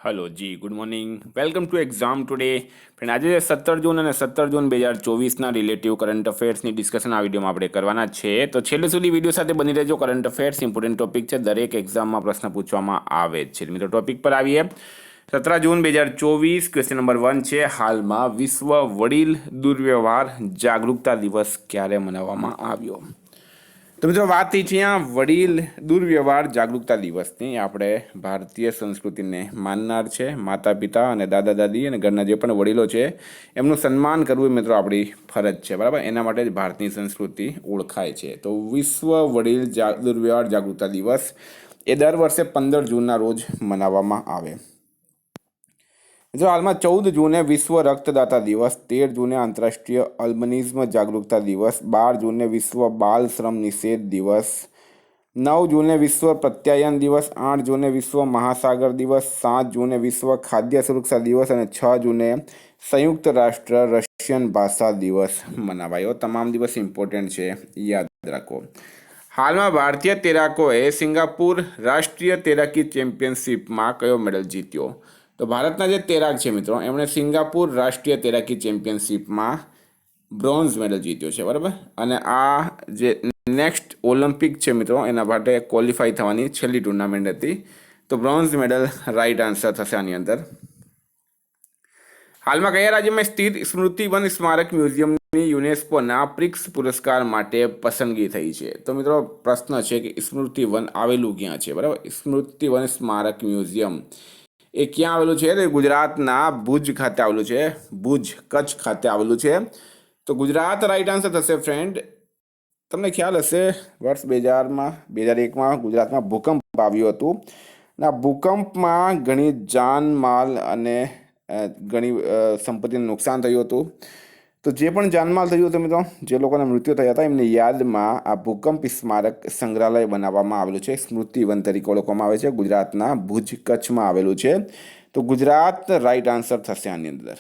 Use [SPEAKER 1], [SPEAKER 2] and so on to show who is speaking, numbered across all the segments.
[SPEAKER 1] Hello જી good morning welcome to exam today friend આજે 17 જૂન અને 17 જૂન 2024ના રિલેટિવ કરંટ અફેર્સની ડિસ્કશન આ વિડીયોમાં આપણે કરવાના છે. તો છેલ્લે સુધી વિડીયો સાથે બની રહેજો. કરંટ અફેર્સ ઇમ્પોર્ટન્ટ ટોપિક છે, દરેક એક્ઝામમાં પ્રશ્ન પૂછવામાં આવે જ છે. મિત્રો ટોપિક પર આવીએ. 17 જૂન 2024 ક્વેશ્ચન નંબર 1 છે, હાલમાં વિશ્વ વડીલ દુર્વ્યવહાર જાગૃતતા દિવસ ક્યારે મનાવવામાં આવ્યો? તો મિત્રો વાત થઈ છે અહીંયા વડીલ દુર્વ્યવહાર જાગૃતતા દિવસની. આપણે ભારતીય સંસ્કૃતિને માનનાર છે, માતા પિતા અને દાદા દાદી અને ઘરના જે પણ વડીલો છે એમનું સન્માન કરવું મિત્રો આપણી ફરજ છે, બરાબર. એના માટે જ ભારતીય સંસ્કૃતિ ઓળખાય છે. તો વિશ્વ વડીલ દુર્વ્યવહાર જાગૃતતા દિવસ એ દર વર્ષે 15 જૂનના રોજ મનાવવામાં આવે. જો હાલમાં 14 જૂને વિશ્વ રક્તદાતા દિવસ, 13 જૂને આંતરરાષ્ટ્રીય અલ્બિનિઝમ જાગૃતતા દિવસ, 12 જૂને વિશ્વ બાલ શ્રમ નિષેધ દિવસ, 9 જૂને વિશ્વ પ્રત્યાયન દિવસ, 8 જૂને વિશ્વ મહાસાગર દિવસ, 7 જૂને વિશ્વ ખાદ્ય સુરક્ષા દિવસ અને 6 જૂને સંયુક્ત રાષ્ટ્ર રશિયન ભાષા દિવસ મનાવાયો. તમામ દિવસ ઇમ્પોર્ટન્ટ છે, યાદ રાખો. હાલમાં ભારતીય તૈરાકોએ સિંગાપુર રાષ્ટ્રીય તૈરાકી ચેમ્પિયનશિપમાં કયો મેડલ જીત્યો? તો ભારતના જે તૈરાક છે મિત્રો એમણે સિંગાપુર રાષ્ટ્રીય તૈરાકી ચેમ્પિયનશિપમાં બ્રોન્ઝ મેડલ જીત્યો છે, બરાબર. અને આ જે નેક્સ્ટ ઓલિમ્પિક છે મિત્રો એના માટે ક્વોલિફાય થવાની છેલ્લી ટુર્નામેન્ટ હતી. તો બ્રોન્ઝ મેડલ રાઈટ આન્સર થશે આની અંદર. હાલમાં કયા રાજ્યમાં સ્થિત સ્મૃતિ વન સ્મારક મ્યુઝિયમની યુનેસ્કોના પ્રિક્સ પુરસ્કાર માટે પસંદગી થઈ છે? તો મિત્રો પ્રશ્ન છે કે સ્મૃતિ વન આવેલું ક્યાં છે, બરાબર. સ્મૃતિ વન સ્મારક મ્યુઝિયમ એ ક્યાં આવેલું છે? તો ગુજરાતના ભુજ ખાતે આવેલું છે, ભુજ કચ્છ ખાતે આવેલું છે. તો ગુજરાત રાઈટ આન્સર થશે ફ્રેન્ડ. તમને ખ્યાલ હશે વર્ષ 2001માં ગુજરાતમાં ભૂકંપ આવ્યું હતું. આ ભૂકંપમાં ઘણી જાનમાલ અને ઘણી સંપત્તિનું નુકસાન થયું હતું. તો જે પણ જાનમાલ થયું હતું મિત્રો, જે લોકોના મૃત્યુ થયા હતા એમની યાદમાં આ ભૂકંપ સ્મારક સંગ્રહાલય બનાવવામાં આવેલું છે. સ્મૃતિ વન તરીકે ઓળખવામાં આવે છે. ગુજરાતના ભુજ કચ્છમાં આવેલું છે. તો ગુજરાત રાઈટ આન્સર થશે આની અંદર.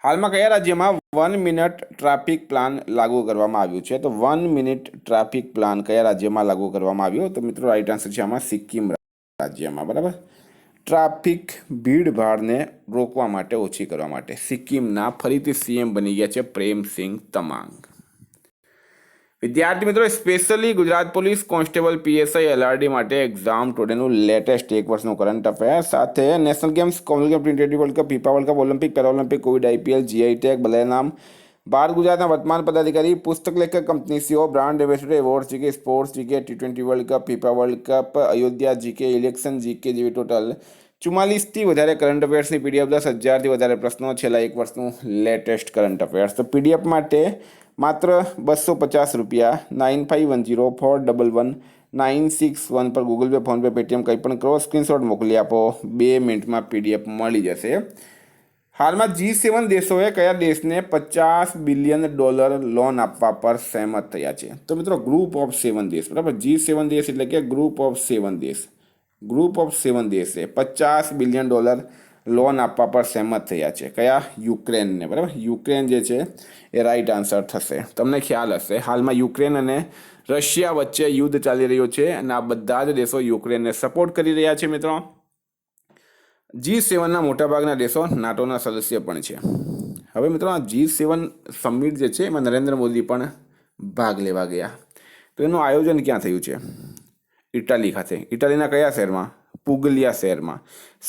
[SPEAKER 1] હાલમાં કયા રાજ્યમાં 1 મિનિટ ટ્રાફિક પ્લાન લાગુ કરવામાં આવ્યું છે? તો 1 મિનિટ ટ્રાફિક પ્લાન કયા રાજ્યમાં લાગુ કરવામાં આવ્યો? તો મિત્રો રાઈટ આન્સર છે આમાં સિક્કિમ રાજ્યમાં, બરાબર. ટ્રાફિક ભીડભાડને રોકવા માટે, ઓછી કરવા માટે સિક્કિમના ફરીથી સીએમ બની ગયા છે પ્રેમસિંહ તમાંગ. વિદ્યાર્થી મિત્રો, specially Gujarat police constable PSI LRD માટે એક્ઝામ ટુડેનું લેટેસ્ટ એક વર્ષનું કરંટ અફેર સાથે national games, commonwealth T20 world cup, FIFA world cup, olympic, paralympic, covid, IPL, GI tag, બલેનામ, ભારત ગુજરાતના વર્તમાન પદાધિકારી, પુસ્તક લેખક, company CEO, brand ambassador, award GK, sports GK, T20 world cup, FIFA world cup, Ayodhya GK, election GK જેવી total 44થી વધારે current અફેર્સની PDF, 10,000થી વધારે પ્રશ્નો, છેલ્લા એક વર્ષનું લેટેસ્ટ કરંટ અફેર્સ. તો પીડીએફ માટે માત્ર 250 રૂપિયા 9510411961 પર ગૂગલ પે, ફોનપે, પેટીએમ કંઈ પણ કરો, સ્ક્રીનશોટ મોકલી આપો, 2 મિનિટમાં પીડીએફ મળી જશે. હાલમાં G7 દેશોએ કયા દેશને $50 બિલિયન લોન આપવા પર સહેમત થયા છે? તો મિત્રો ગ્રુપ ઓફ 7 દેશ, બરાબર. G7 દેશ એટલે કે ગ્રુપ ઓફ 7 દેશ. ગ્રુપ ઓફ 7 દેશે $50 બિલિયન લોન આપવા પર સહેમત થયા છે. કયા? યુક્રેનને, બરાબર. યુક્રેન જે છે એ રાઈટ આન્સર થશે. તમને ખ્યાલ હશે હાલમાં યુક્રેન અને રશિયા વચ્ચે યુદ્ધ ચાલી રહ્યું છે અને આ બધા જ દેશો યુક્રેનને સપોર્ટ કરી રહ્યા છે મિત્રો. G7ના મોટાભાગના દેશો નાટોના સદસ્ય પણ છે. હવે મિત્રો આ G7 સમિટ જે છે એમાં નરેન્દ્ર મોદી પણ ભાગ લેવા ગયા. તો એનું આયોજન ક્યાં થયું છે? ઇટાલી ખાતે. ઇટાલીના કયા શહેરમાં? પુગલિયા શહેરમાં.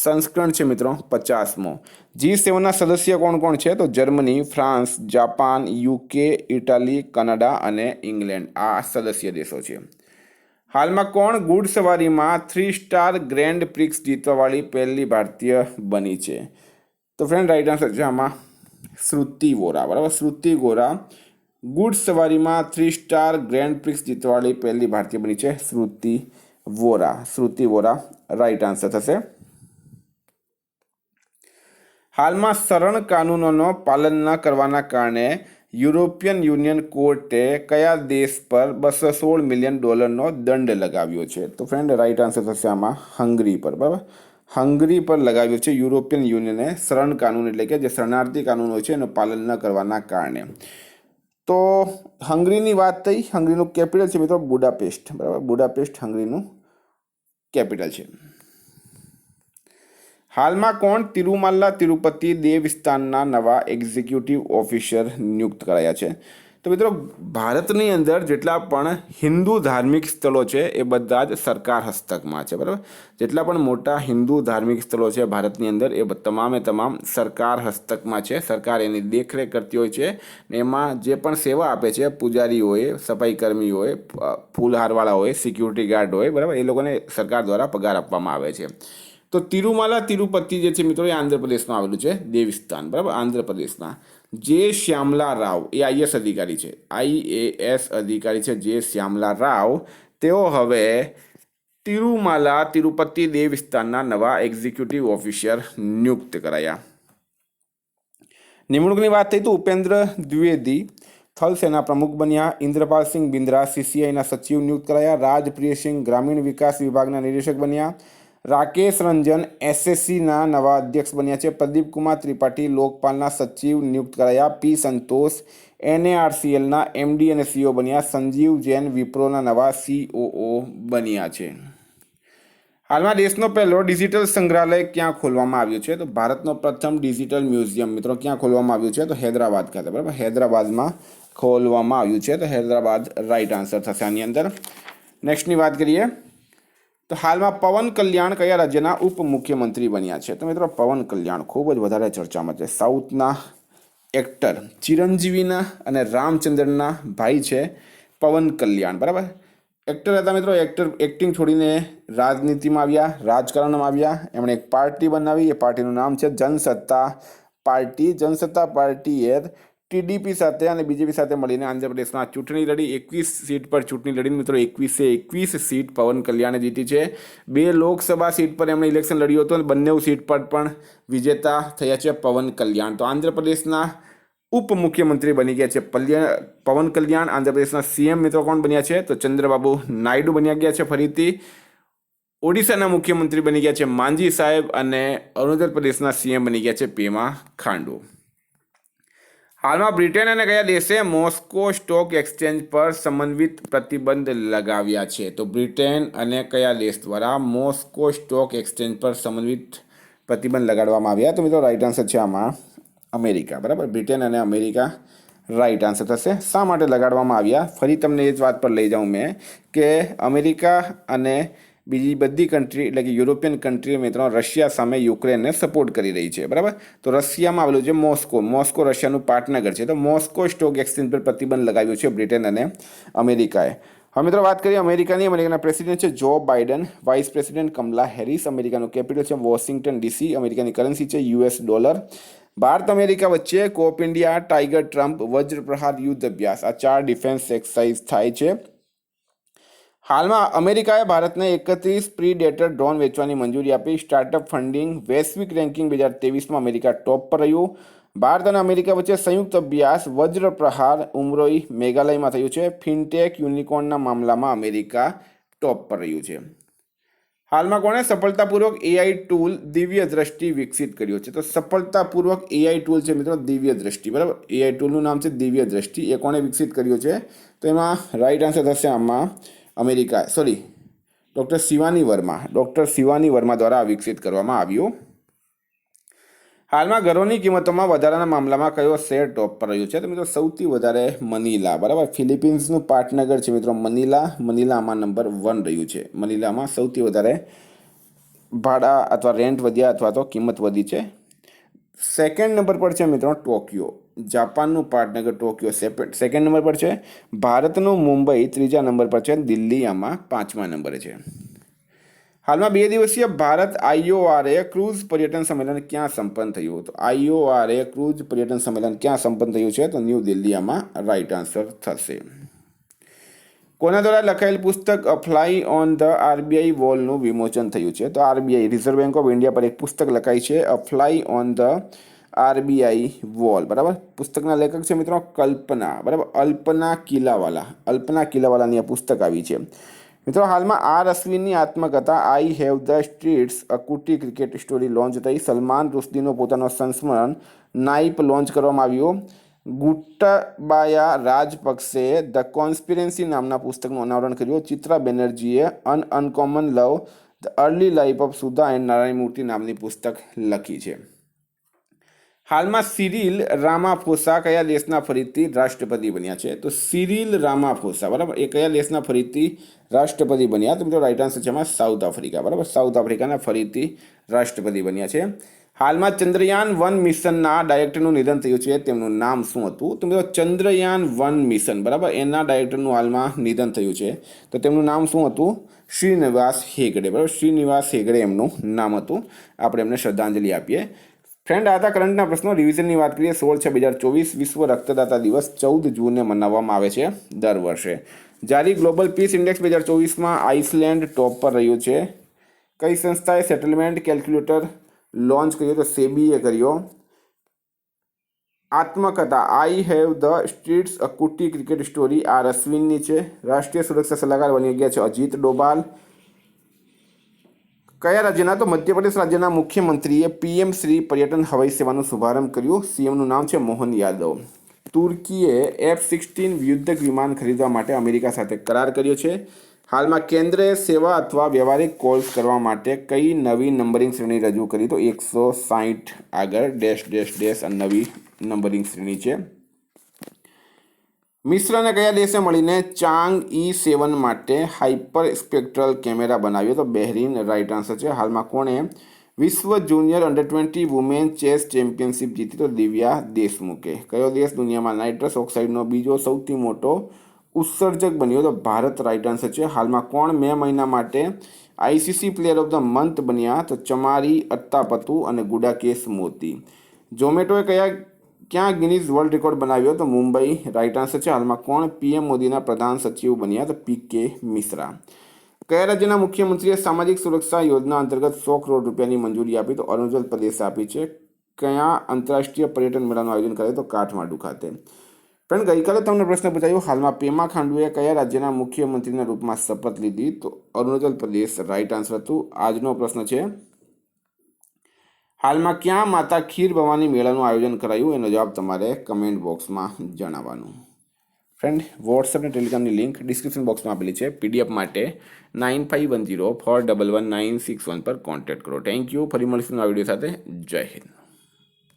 [SPEAKER 1] સંસ્કરણ છે મિત્રો 50મો. G7ના સદસ્ય કોણ કોણ છે? તો Germany, France, Japan, UK, Italy, Canada અને ઇંગ્લેન્ડ આ સદસ્ય દેશો છે. હાલમાં કોણ ઘોડસવારીમાં 3 સ્ટાર ગ્રેન્ડ પ્રિક્સ જીતવાવાળી પહેલી ભારતીય બની છે? તો ફ્રેન્ડ રાઈટ આન્સર છે આમાં શ્રુતિ વોરા, બરાબર. શ્રુતિ વોરા ઘોડસવારીમાં 3 સ્ટાર ગ્રેન્ડ પ્રિક્સ જીતવાવાળી પહેલી ભારતીય બની છે. શ્રુતિ વોરા રાઈટ આન્સર થશે. હાલમાં શરણ કાનૂનોનો પાલન ન કરવાના કારણે યુરોપિયન યુનિયન કોર્ટે કયા દેશ પર $216 મિલિયન દંડ લગાવ્યો છે? તો ફ્રેન્ડ રાઈટ આન્સર થશે આમાં હંગરી પર, બરાબર. હંગરી પર લગાવ્યો છે યુરોપિયન યુનિયને શરણ કાનૂન, એટલે કે જે શરણાર્થી કાનૂન હોય છે એનું પાલન ન કરવાના કારણે. તો હંગરીની વાત થઈ. હંગરીનું કેપિટલ છે મિત્રો બુડાપેસ્ટ, બરાબર. બુડાપેસ્ટ હંગરીનું કેપિટલ છે. હાલમાં કોણ તિરુમાલા તિરુપતિ દેવસ્થાનના નવા એક્ઝિક્યુટિવ ઓફિસર નિયુક્ત કરાયા છે? તો મિત્રો ભારતની અંદર જેટલા પણ હિન્દુ ધાર્મિક સ્થળો છે એ બધા જ સરકાર હસ્તકમાં છે, બરાબર. જેટલા પણ મોટા હિન્દુ ધાર્મિક સ્થળો છે ભારતની અંદર એ તમામે તમામ સરકાર હસ્તકમાં છે. સરકાર એની દેખરેખ કરતી હોય છે ને એમાં જે પણ સેવા આપે છે, પૂજારી હોય, સફાઈ કર્મી હોય, ફૂલહારવાળા હોય, સિક્યુરિટી ગાર્ડ હોય, બરાબર, એ લોકોને સરકાર દ્વારા પગાર આપવામાં આવે છે. તો તિરુમાલા તિરુપતિ જે છે મિત્રો એ આંધ્રપ્રદેશમાં આવેલું છે દેવસ્થાન, બરાબર, આંધ્રપ્રદેશના. જે શ્યામલા રાવ એ આઈએસ અધિકારી છે, IAS અધિકારી છે જે શ્યામલા રાવ, તેઓ હવે તિરુમાલા તિરુપતિ દેવસ્થાનના નવા એક્ઝિક્યુટિવ ઓફિસર નિયુક્ત કરાયા. નિમણૂકની વાત થઈ તો ઉપેન્દ્ર દ્વિવેદી થલ સેના પ્રમુખ બન્યા. ઇન્દ્રપાલસિંહ બિંદ્રા CCIના સચિવ નિયુક્ત કરાયા. રાજપ્રિયસિંહ ગ્રામીણ વિકાસ વિભાગના નિદેશક બન્યા. રાકેશ રંજન SSCના નવા અધ્યક્ષ બન્યા છે. પ્રદીપ કુમાર ત્રિપાઠી લોકપાલના સચિવ નિયુક્ત કરાયા. P સંતોષ NARCLના MD અને CEO બન્યા. સંજીવ જૈન વિપ્રોના નવા COO બન્યા છે. હાલમાં દેશનો પહેલો ડિજિટલ સંગ્રહાલય ક્યાં ખોલવામાં આવ્યો છે? તો ભારતનો પ્રથમ ડિજિટલ મ્યુઝિયમ મિત્રો ક્યાં ખોલવામાં આવ્યું છે? તો હૈદરાબાદ ખાતે, બરાબર, હૈદરાબાદમાં ખોલવામાં આવ્યું છે. તો હૈદરાબાદ રાઈટ આન્સર થશે આની અંદર. નેક્સ્ટની વાત કરીએ તો હાલમાં પવન કલ્યાણ કયા રાજ્યના ઉપમુખ્યમંત્રી બન્યા છે? તો મિત્રો પવન કલ્યાણ ખૂબ જ વધારે ચર્ચામાં છે. સાઉથના એક્ટર ચિરંજીવીના અને રામચંદ્રના ભાઈ છે પવન કલ્યાણ, બરાબર. એક્ટર હતા મિત્રો. એક્ટિંગ છોડીને રાજનીતિમાં આવ્યા, રાજકારણમાં આવ્યા. એમણે એક પાર્ટી બનાવી, એ પાર્ટીનું નામ છે જનસત્તા પાર્ટી. જનસત્તા પાર્ટીએ TDP સાથે અને BJP સાથે મળીને આંધ્રપ્રદેશમાં ચૂંટણી લડી. 21 સીટ પર ચૂંટણી લડીને મિત્રો 21 સીટ પવન કલ્યાણે જીતી છે. 2 લોકસભા સીટ પર એમણે ઇલેક્શન લડ્યું હતું અને બંને સીટ પર પણ વિજેતા થયા છે પવન કલ્યાણ. તો આંધ્રપ્રદેશના ઉપમુખ્યમંત્રી બની ગયા છે પવન કલ્યાણ. આંધ્રપ્રદેશના CM મિત્રો કોણ બન્યા છે? તો ચંદ્રબાબુ નાયડુ બન્યા ગયા છે ફરીથી. ઓડિશાના મુખ્યમંત્રી બની ગયા છે માંઝી સાહેબ અને અરુણાચલ પ્રદેશના CM બની ગયા છે પેમા ખાંડુ. હાલમાં બ્રિટન અને કયા દેશે મોસ્કો સ્ટોક એક્સચેન્જ પર સમન્વિત પ્રતિબંધ લગાવ્યા છે? તો બ્રિટન અને કયા દેશ દ્વારા મોસ્કો સ્ટોક એક્સચેન્જ પર સમન્વિત પ્રતિબંધ લગાડવામાં આવ્યા? તો મિત્રો રાઈટ આન્સર છે આમાં અમેરિકા, બરાબર. બ્રિટન અને અમેરિકા રાઈટ આન્સર થશે. શા માટે લગાડવામાં આવ્યા? ફરી તમને એ જ વાત પર લઈ જાઉં મેં કે અમેરિકા અને બીજી બધી કન્ટ્રી એટલે કે યુરોપિયન કન્ટ્રી મિત્રો રશિયા સામે યુક્રેનને સપોર્ટ કરી રહી છે, બરાબર. તો રશિયામાં આવેલું છે મોસ્કો રશિયાનું પાટનગર છે. તો મોસ્કો સ્ટોક એક્સચેન્જ પર પ્રતિબંધ લગાવ્યો છે બ્રિટન અને અમેરિકાએ. હવે મિત્રો વાત કરીએ અમેરિકાના પ્રેસિડેન્ટ છે Joe Biden. Vice president Kamala Harris. અમેરિકાનું કેપિટલ છે વોશિંગ્ટન DC. અમેરિકાની કરન્સી છે US ડોલર. ભારત અમેરિકા વચ્ચે Cope India, Tiger Triumph, Vajra Prahar યુદ્ધ અભ્યાસ આ 4 ડિફેન્સ એક્સરસાઇઝ થાય છે. હાલમાં અમેરિકાએ ભારતને 31 પ્રીડેટર ડ્રોન વેચવાની મંજૂરી આપી. સ્ટાર્ટઅપ ફંડિંગ વૈશ્વિક રેન્કિંગ 2023માં અમેરિકા ટોપ પર રહ્યું. ભારત અને અમેરિકા વચ્ચે સંયુક્ત અભ્યાસ વજ્ર પ્રહાર ઉમરોઈ મેઘાલયમાં થયું છે. ફિનટેક યુનિકોર્નના મામલામાં અમેરિકા ટોપ પર રહ્યું છે. હાલમાં કોણે સફળતાપૂર્વક AI ટૂલ દિવ્ય દ્રષ્ટિ વિકસિત કર્યો છે? તો સફળતાપૂર્વક AI ટૂલ છે મિત્રો દિવ્ય દ્રષ્ટિ, બરાબર. AI ટૂલનું નામ છે દિવ્ય દ્રષ્ટિ. એ કોણે વિકસિત કર્યો છે? તો એમાં રાઈટ આન્સર થશે આમાં અમેરિકા ડૉક્ટર શિવાની વર્મા દ્વારા વિકસિત કરવામાં આવ્યું. હાલમાં ઘરોની કિંમતોમાં વધારાના મામલામાં કયો શહેર ટોપ પર રહ્યું છે? તો મિત્રો સૌથી વધારે મનીલા, બરાબર. ફિલિપિન્સનું પાટનગર છે મિત્રો મનીલામાં નંબર 1 રહ્યું છે. મનીલામાં સૌથી વધારે ભાડા અથવા રેન્ટ વધ્યા અથવા તો કિંમત વધી છે. સેકન્ડ નંબર પર છે મિત્રો ટોક્યો. જાપાનનું પાટનગર ટોક્યો સેકન્ડ નંબર પર છે. ભારતનું મુંબઈ ત્રીજા નંબર પર છે. દિલ્હી આમાં 5મા નંબરે છે. હાલમાં 2 દિવસીય ભારત IORA ક્રૂઝ પર્યટન સંમેલન ક્યાં સંપન્ન થયું? તો IORA ક્રૂઝ પર્યટન સંમેલન ક્યાં સંપન્ન થયું છે? તો ન્યૂ દિલ્હી આમાં રાઈટ આન્સર થશે. કોના દ્વારા લખાયેલ પુસ્તક a fly on the RBI વોલનું વિમોચન થયું છે? તો RBI reserve bank of India પર એક પુસ્તક લખાઈ છે a fly on the RBI wall, બરાબર. પુસ્તકના લેખક છે મિત્રો કલ્પના, બરાબર. અલ્પના કિલાવાલાની આ પુસ્તક આવી છે મિત્રો. હાલમાં અશ્વિનની આત્મકથા I have the streets a kutti cricket story launch થઈ. સલમાન રુશ્દીનો પોતાનો સંસ્મરણ નાઇપ લોન્ચ કરવામાં આવ્યું. ગુટ્ટાબાયા રાજપક્ષે ધ કોન્સ્પિરન્સી નામના પુસ્તકનું અનાવરણ કર્યું. ચિત્રા બેનર્જીએ uncommon love the early life of Sudha and Narayan મૂર્તિ નામની પુસ્તક લખી છે. હાલમાં સિરિલ રામાફોસા કયા દેશના ફરીથી રાષ્ટ્રપતિ બન્યા છે? તો સિરિલ રામાફોસા, બરાબર, એ કયા દેશના ફરીથી રાષ્ટ્રપતિ બન્યા? તો મિત્રો રાઈટ આન્સર છે એમાં સાઉથ આફ્રિકા, બરાબર, સાઉથ આફ્રિકાના ફરીથી રાષ્ટ્રપતિ બન્યા છે. હાલમાં ચંદ્રયાન-1 મિશનના ડાયરેક્ટરનું નિધન થયું છે, તેમનું નામ શું હતું? તો મિત્રો ચંદ્રયાન-1 મિશન, બરાબર, એના ડાયરેક્ટરનું હાલમાં નિધન થયું છે, તો તેમનું નામ શું હતું? શ્રીનિવાસ હેગડે, બરાબર, શ્રીનિવાસ હેગડે એમનું નામ હતું. આપણે એમને શ્રદ્ધાંજલિ આપીએ. ફ્રેન્ડ, આ હતા કરંટના પ્રશ્નો. રિવિઝનની વાત કરીએ. 16/6/2024 વિશ્વ રક્તદાતા દિવસ 14 જૂને મનાવવામાં આવે છે દર વર્ષે. જારી ગ્લોબલ પીસ ઇન્ડેક્સ 2024માં આઇસલેન્ડ ટોપ પર રહ્યું છે. કઈ સંસ્થાએ સેટલમેન્ટ કેલ્ક્યુલેટર લોન્ચ કર્યો? તો સેબીએ કર્યો. આત્મકથા I have the streets a kutti cricket story R અશ્વિનની છે. રાષ્ટ્રીય સુરક્ષા સલાહકાર બની ગયા છે અજીત ડોભાલ. કયા રાજ્યના? તો મધ્યપ્રદેશ રાજ્યના મુખ્યમંત્રીએ પીએમ શ્રી પર્યટન હવાઈ સેવાનું શુભારંભ કર્યું. સીએમનું નામ છે મોહન યાદવ. તુર્કીએ F-16 યુદ્ધક વિમાન ખરીદવા માટે અમેરિકા સાથે કરાર કર્યો છે. હાલમાં કેન્દ્રએ સેવા અથવા વ્યવહારિક કોલ્સ કરવા માટે કઈ નવી નંબરિંગ શ્રેણી રજૂ કરી? તો 160 આગળ -- નવી નંબરિંગ શ્રેણી છે. મિસ્ર અને કયા દેશે મળીને ચાંગ-E7 માટે હાઇપર સ્પેક્ટ્રલ કેમેરા બનાવ્યો? તો બહેરીન રાઇટ આન્સર છે. હાલમાં કોણે વિશ્વ જુનિયર અંડર-20 વુમેન ચેસ ચેમ્પિયનશિપ જીતી? તો દિવ્યા દેશમુખે. કયો દેશ દુનિયામાં નાઇટ્રસ ઓક્સાઇડનો બીજો સૌથી મોટો ઉત્સર્જક બન્યો? તો ભારત રાઇટ આન્સર છે. હાલમાં કોણ મે મહિના માટે ICC player of the month બન્યા? તો ચમારી અટ્ટાપતુ અને ગુડાકેશ મોતી. ઝોમેટોએ ક્યાં ગિનીઝ વર્લ્ડ રેકોર્ડ બનાવ્યો? તો મુંબઈ રાઇટ આન્સર છે. હાલમાં કોણ PM મોદીના પ્રધાન સચિવ બન્યા? તો PK મિશ્રા. કયા રાજ્યના મુખ્યમંત્રીએ સામાજિક સુરક્ષા યોજના અંતર્ગત 100 કરોડ રૂપિયાની મંજૂરી આપી? તો અરુણાચલ પ્રદેશ આપી છે. કયા આંતરરાષ્ટ્રીય પર્યટન મેળાનું આયોજન કરે? તો કાઠમાંડુ ખાતે. પણ ગઈકાલે તમને પ્રશ્ન પૂછાયો, હાલમાં પેમા ખાંડુએ કયા રાજ્યના મુખ્યમંત્રીના રૂપમાં શપથ લીધી? તો અરુણાચલ પ્રદેશ રાઇટ આન્સર હતું. આજનો પ્રશ્ન છે, હાલમાં ક્યાં માતા ખીર ભવાની મેળાનું આયોજન કરાયું? એનો જવાબ તમારે કમેન્ટ બોક્સમાં જણાવવાનું. ફ્રેન્ડ, વોટ્સએપ અને ટેલિગ્રામની લિંક ડિસ્ક્રિપ્શન બોક્સમાં આપેલી છે. PDF માટે 9510411961 પર કોન્ટેક્ટ કરો. Thank you. ફરી મળીશું આ વિડીયો સાથે. જય હિન્દ.